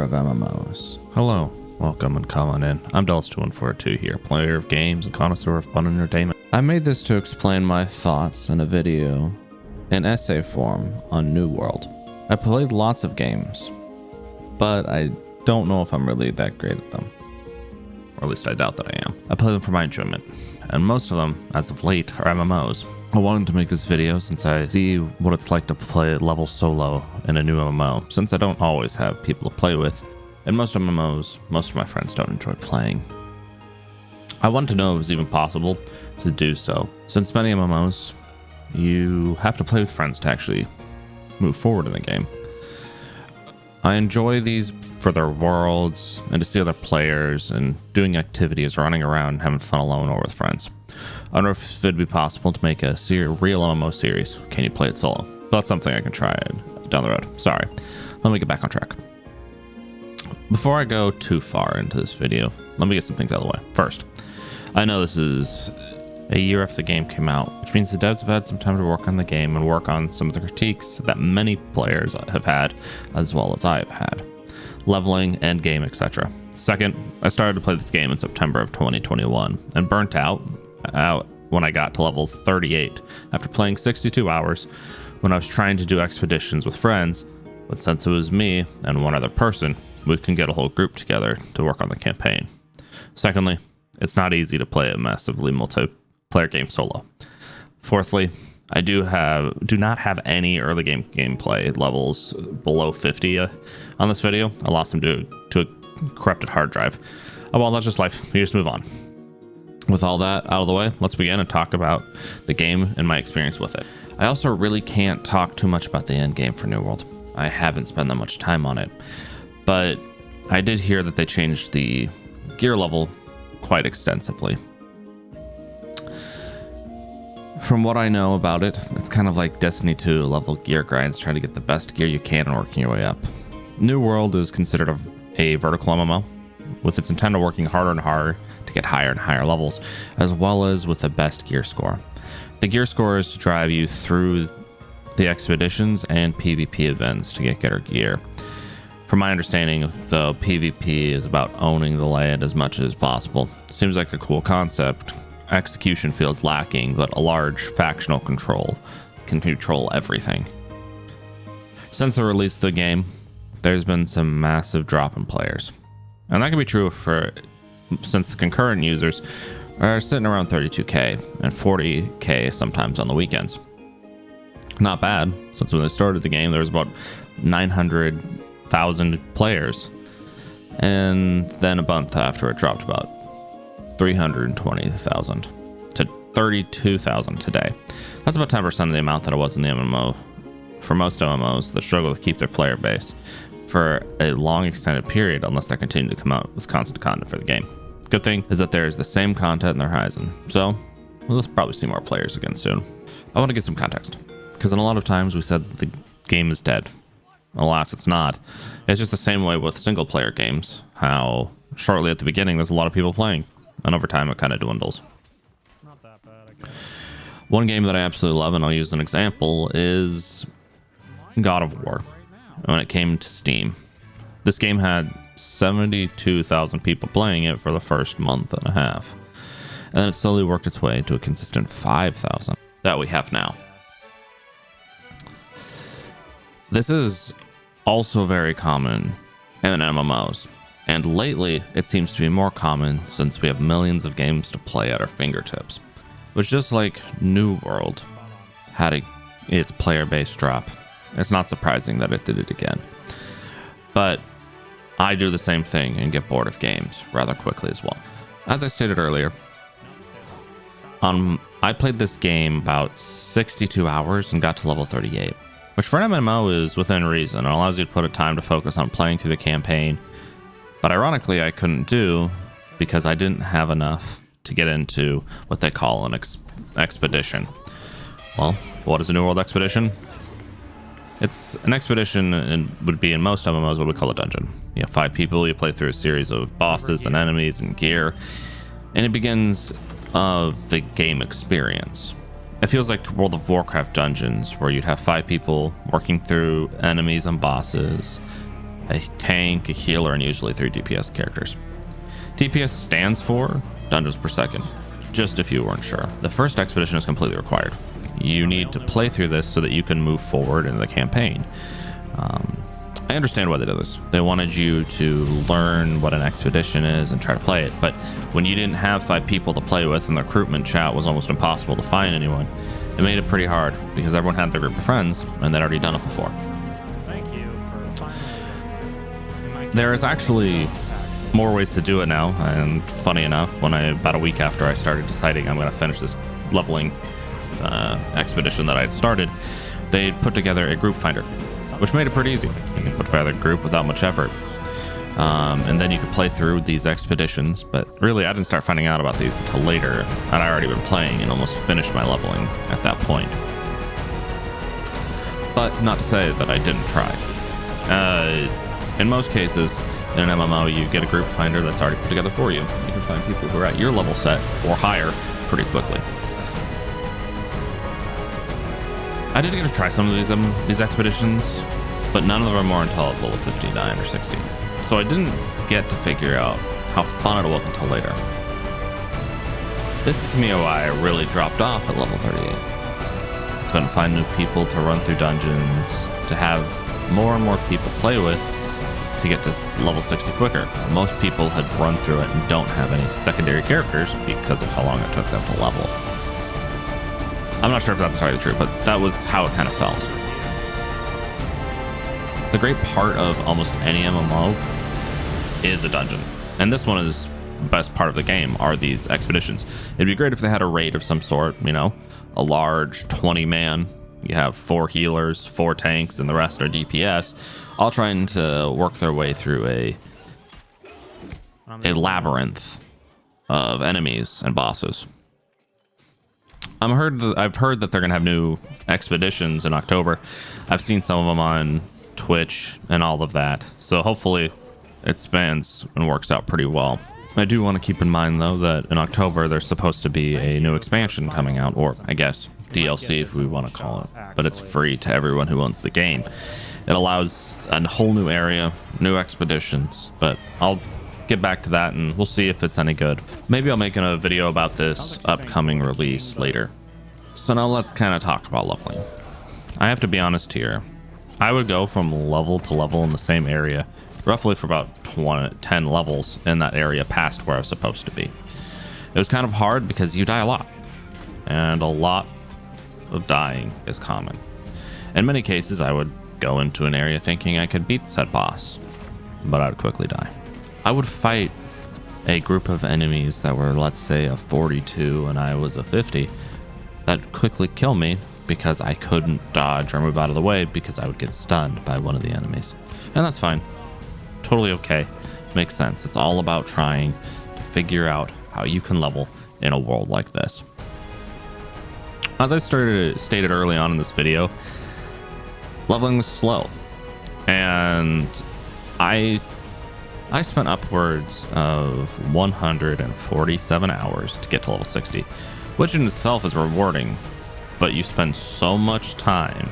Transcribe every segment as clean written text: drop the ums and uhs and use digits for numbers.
of MMOs. Hello, welcome and come on in. I'm Dallas2142 here, player of games and connoisseur of fun and entertainment. I made this to explain my thoughts in a video in essay form on New World. I played lots of games, but I don't know if I'm really that great at them. Or at least I doubt that I am. I play them for my enjoyment, and most of them, as of late, are MMOs. I wanted to make this video since I see what it's like to play level solo in a new MMO, since I don't always have people to play with, and most MMOs, most of my friends don't enjoy playing. I wanted to know if it was even possible to do so, since many MMOs, you have to play with friends to actually move forward in the game. I enjoy these for their worlds and to see other players and doing activities, running around and having fun alone or with friends. I wonder if it'd be possible to make a real MMO series. Can you play it solo? So that's something I can try down the road. Sorry. Let me get back on track. Before I go too far into this video, let me get some things out of the way. First, I know this is a year after the game came out, which means the devs have had some time to work on the game and work on some of the critiques that many players have had, as well as I have had. Leveling, endgame, etc. Second, I started to play this game in September of 2021 and burnt out when I got to level 38 after playing 62 hours when I was trying to do expeditions with friends, but since it was me and one other person, we can get a whole group together to work on the campaign. Secondly, it's not easy to play a massively multiplayer game solo. Fourthly, I do not have any early game gameplay levels below 50 on this video. I lost them to a corrupted hard drive. Oh well, that's just life. You just move on. With all that out of the way, let's begin and talk about the game and my experience with it. I also really can't talk too much about the end game for New World. I haven't spent that much time on it, but I did hear that they changed the gear level quite extensively. From what I know about it, it's kind of like Destiny 2 level gear grinds, trying to get the best gear you can and working your way up. New World is considered a vertical MMO, with its intent of working harder and harder to get higher and higher levels, as well as with the best gear score. The gear score is to drive you through the expeditions and PvP events to get better gear. From my understanding, the PvP is about owning the land as much as possible. Seems like a cool concept. Execution feels lacking, but a large factional control can control everything. Since the release of the game, there's been some massive drop in players. And that can be true since the concurrent users are sitting around 32k and 40k sometimes on the weekends. Not bad, since when they started the game, there was about 900,000 players. And then a month after, it dropped about 320,000 to 32,000 today. That's about 10% of the amount that it was in the MMO. For most MMOs that struggle to keep their player base for a long extended period unless they continue to come out with constant content for the game. Good thing is that there is the same content in the horizon, so we'll probably see more players again soon. I want to get some context, because in a lot of times we said that the game is dead. Alas, it's not. It's just the same way with single player games, how shortly at the beginning there's a lot of people playing, and over time it kind of dwindles. Not that bad, I guess. One game that I absolutely love, and I'll use an example, is God of War. When it came to Steam, this game had 72,000 people playing it for the first month and a half, and then it slowly worked its way to a consistent 5,000 that we have now. This is also very common in MMOs, and lately it seems to be more common since we have millions of games to play at our fingertips. But just like New World had its player base drop, it's not surprising that it did it again. But I do the same thing and get bored of games rather quickly as well. As I stated earlier, I played this game about 62 hours and got to level 38, which for an MMO is within reason and allows you to put a time to focus on playing through the campaign. But ironically, I couldn't do because I didn't have enough to get into what they call an expedition. Well, what is a New World expedition? It's an expedition, and would be in most MMOs what we call a dungeon. You have 5 people, you play through a series of bosses and enemies and gear, and it begins the game experience. It feels like World of Warcraft dungeons, where you'd have 5 people working through enemies and bosses, a tank, a healer, and usually 3 DPS characters. DPS stands for dungeons per second, just if you weren't sure. The first expedition is completely required. You need to play through this so that you can move forward in the campaign. I understand why they did this. They wanted you to learn what an expedition is and try to play it, but when you didn't have 5 people to play with and the recruitment chat was almost impossible to find anyone, it made it pretty hard because everyone had their group of friends and they'd already done it before. Thank you for finding this. There is actually more ways to do it now, and funny enough, about a week after I started deciding I'm going to finish this leveling expedition that I had started, they put together a group finder, which made it pretty easy. You can put together a group without much effort. And then you could play through these expeditions, but really I didn't start finding out about these until later. I'd already been playing and almost finished my leveling at that point. But not to say that I didn't try. In most cases, in an MMO, you get a group finder that's already put together for you. You can find people who are at your level set or higher pretty quickly. I did get to try some of these expeditions, but none of them are more until I was level 59 or 60. So I didn't get to figure out how fun it was until later. This is to me why I really dropped off at level 38. I couldn't find new people to run through dungeons, to have more and more people play with, to get to level 60 quicker. Most people had run through it and don't have any secondary characters because of how long it took them to level. I'm not sure if that's entirely true, but that was how it kind of felt. The great part of almost any MMO is a dungeon, and this one is the best part of the game, are these expeditions. It'd be great if they had a raid of some sort, you know, a large 20-man. You have 4 healers, 4 tanks, and the rest are DPS, all trying to work their way through a labyrinth of enemies and bosses. I've heard that they're gonna have new expeditions in October. I've seen some of them on Twitch and all of that, so hopefully it spans and works out pretty well. I do want to keep in mind though that in October there's supposed to be a new expansion coming out, or I guess DLC if we want to call it, but it's free to everyone who owns the game. It allows a whole new area, new expeditions, but I'll get back to that and we'll see if it's any good. Maybe I'll make a video about this upcoming release later. So now let's kind of talk about leveling. I have to be honest here. I would go from level to level in the same area, roughly for about 10 levels in that area past where I was supposed to be. It was kind of hard because you die a lot, and a lot of dying is common. In many cases, I would go into an area thinking I could beat said boss, but I would quickly die. I would fight a group of enemies that were, let's say, a 42 and I was a 50. That'd quickly kill me because I couldn't dodge or move out of the way because I would get stunned by one of the enemies. And that's fine. Totally okay. Makes sense. It's all about trying to figure out how you can level in a world like this. As I stated early on in this video, leveling was slow. And I spent upwards of 147 hours to get to level 60, which in itself is rewarding, but you spend so much time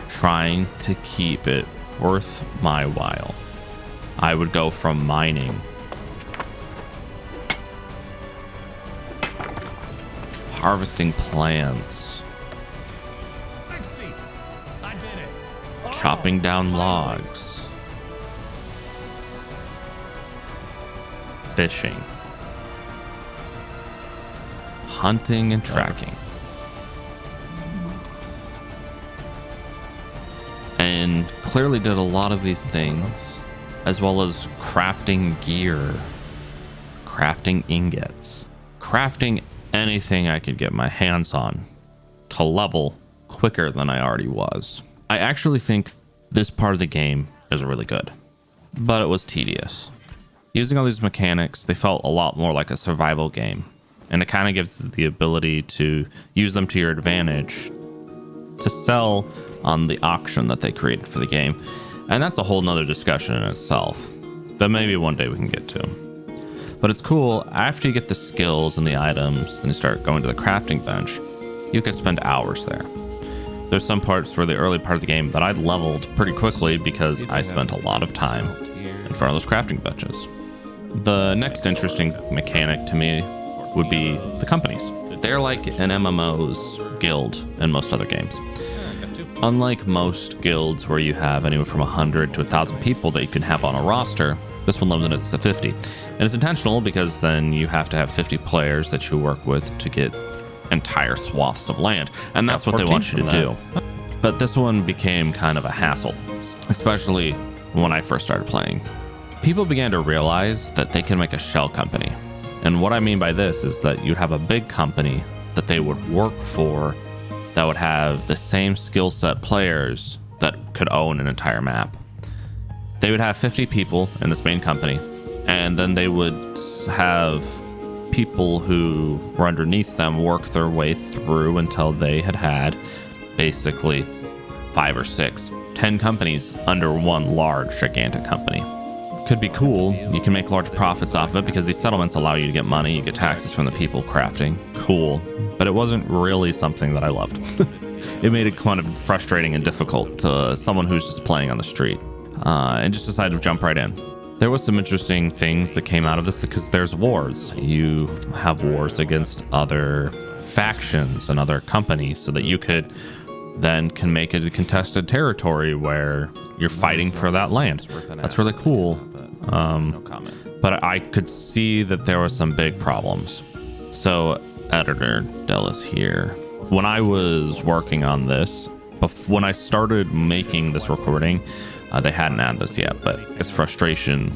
trying to keep it worth my while. I would go from mining, harvesting plants, 60. I did it. chopping down logs, fishing, hunting and tracking, and clearly did a lot of these things, as well as crafting gear, crafting ingots, crafting anything I could get my hands on to level quicker than I already was. I actually think this part of the game is really good, but it was tedious. Using all these mechanics, they felt a lot more like a survival game, and it kind of gives the ability to use them to your advantage to sell on the auction that they created for the game. And that's a whole nother discussion in itself that maybe one day we can get to. But it's cool, after you get the skills and the items and you start going to the crafting bench, you can spend hours there. There's some parts for the early part of the game that I leveled pretty quickly because I spent a lot of time in front of those crafting benches. The next interesting mechanic to me would be the companies. They're like an MMO's guild in most other games. Unlike most guilds where you have anywhere from 100 to 1,000 people that you can have on a roster, this one limits it to 50. And it's intentional because then you have to have 50 players that you work with to get entire swaths of land. And that's what they want you to do. But this one became kind of a hassle, especially when I first started playing. People began to realize that they can make a shell company. And what I mean by this is that you'd have a big company that they would work for that would have the same skill set players that could own an entire map. They would have 50 people in this main company, and then they would have people who were underneath them work their way through until they had basically 5 or 6, 10 companies under one large, gigantic company. Could be cool. You can make large profits off of it because these settlements allow you to get money. You get taxes from the people crafting. Cool. But it wasn't really something that I loved. It made it kind of frustrating and difficult to someone who's just playing on the street and just decided to jump right in. There was some interesting things that came out of this because there's wars. You have wars against other factions and other companies so that you could then can make it a contested territory where you're fighting for that land. That's really cool. But I could see that there were some big problems. So editor Dallas here. When I was working on this, when I started making this recording, they hadn't added this yet, but this frustration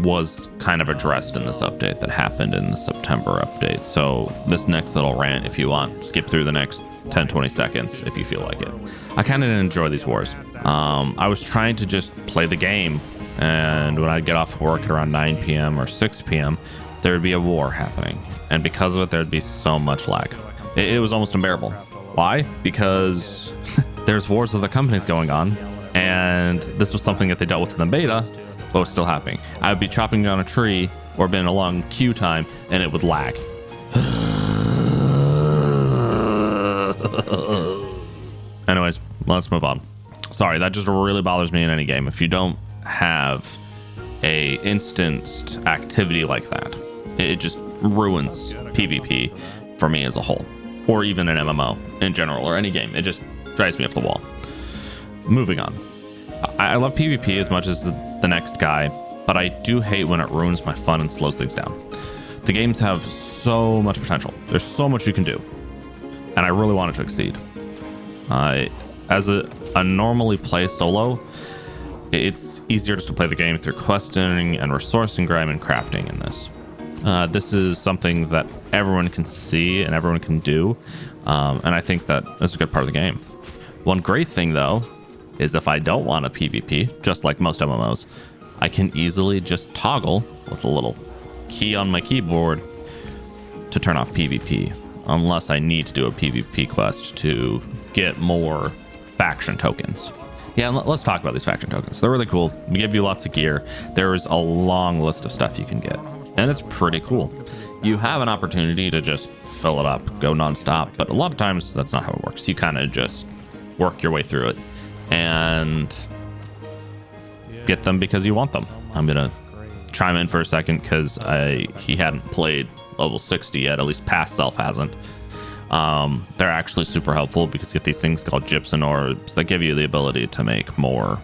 was kind of addressed in this update that happened in the September update. So this next little rant, if you want, skip through the next 10-20 seconds if you feel like it. I kind of didn't enjoy these wars. I was trying to just play the game, and when I'd get off work at around 9 p.m. or 6 p.m., there would be a war happening, and because of it, there'd be so much lag. It was almost unbearable. Why? Because there's wars with the companies going on, and this was something that they dealt with in the beta, but was still happening. I would be chopping down a tree or been a long queue time, and it would lag. Anyways, let's move on. Sorry, that just really bothers me in any game. If you don't have a instanced activity like that, it just ruins PvP for me as a whole, or even an MMO in general, or any game. It just drives me up the wall. Moving on. I love PvP as much as the next guy, but I do hate when it ruins my fun and slows things down. The games have so much potential. There's so much you can do, and I really want it to exceed. As a normally play solo, it's easier just to play the game through questing and resourcing grind and crafting in this. This is something that everyone can see and everyone can do, and I think that is a good part of the game. One great thing, though, is if I don't want a PvP, just like most MMOs, I can easily just toggle with a little key on my keyboard to turn off PvP, unless I need to do a PvP quest to get more faction tokens. Yeah, let's talk about these faction tokens. They're really cool. They give you lots of gear. There's a long list of stuff you can get, and it's pretty cool. You have an opportunity to just fill it up, go nonstop, but a lot of times that's not how it works. You kind of just work your way through it and get them because you want them. I'm gonna chime in for a second because he hadn't played level 60 yet, at least past self hasn't. They're actually super helpful because you get these things called gypsum orbs that give you the ability to make more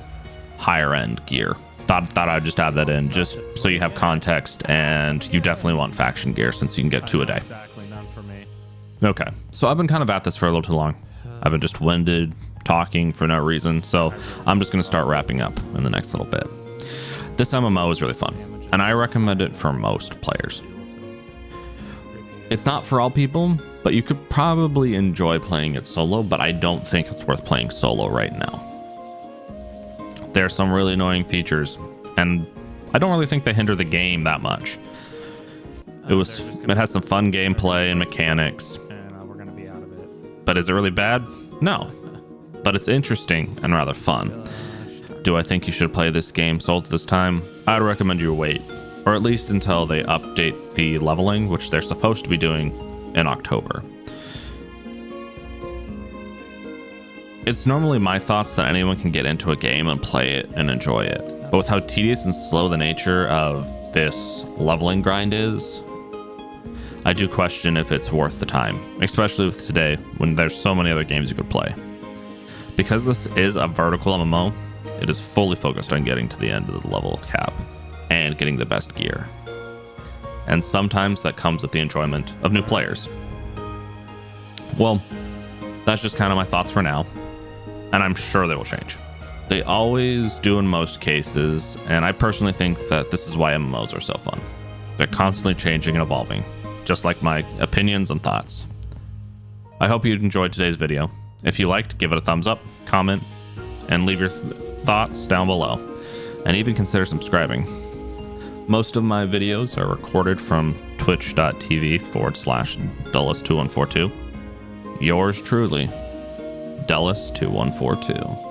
higher end gear. Thought I'd just add that in just so you have context, and you definitely want faction gear since you can get 2 a day. Exactly, none for me. Okay, so I've been kind of at this for a little too long. I've been just winded, talking for no reason, so I'm just going to start wrapping up in the next little bit. This MMO is really fun, and I recommend it for most players. It's not for all people, but you could probably enjoy playing it solo, but I don't think it's worth playing solo right now. There are some really annoying features, and I don't really think they hinder the game that much. It has some fun gameplay and mechanics. And we're gonna be out of it. But is it really bad? No. But it's interesting and rather fun. Do I think you should play this game solo this time? I'd recommend you wait, or at least until they update the leveling, which they're supposed to be doing in October. It's normally my thoughts that anyone can get into a game and play it and enjoy it. But with how tedious and slow the nature of this leveling grind is, I do question if it's worth the time, especially with today when there's so many other games you could play. Because this is a vertical MMO, it is fully focused on getting to the end of the level cap and getting the best gear. And sometimes that comes with the enjoyment of new players. Well, that's just kind of my thoughts for now, and I'm sure they will change. They always do in most cases, and I personally think that this is why MMOs are so fun. They're constantly changing and evolving, just like my opinions and thoughts. I hope you enjoyed today's video. If you liked, give it a thumbs up, comment, and leave your thoughts down below, and even consider subscribing. Most of my videos are recorded from twitch.tv/Dulles2142. Yours truly, Dulles2142.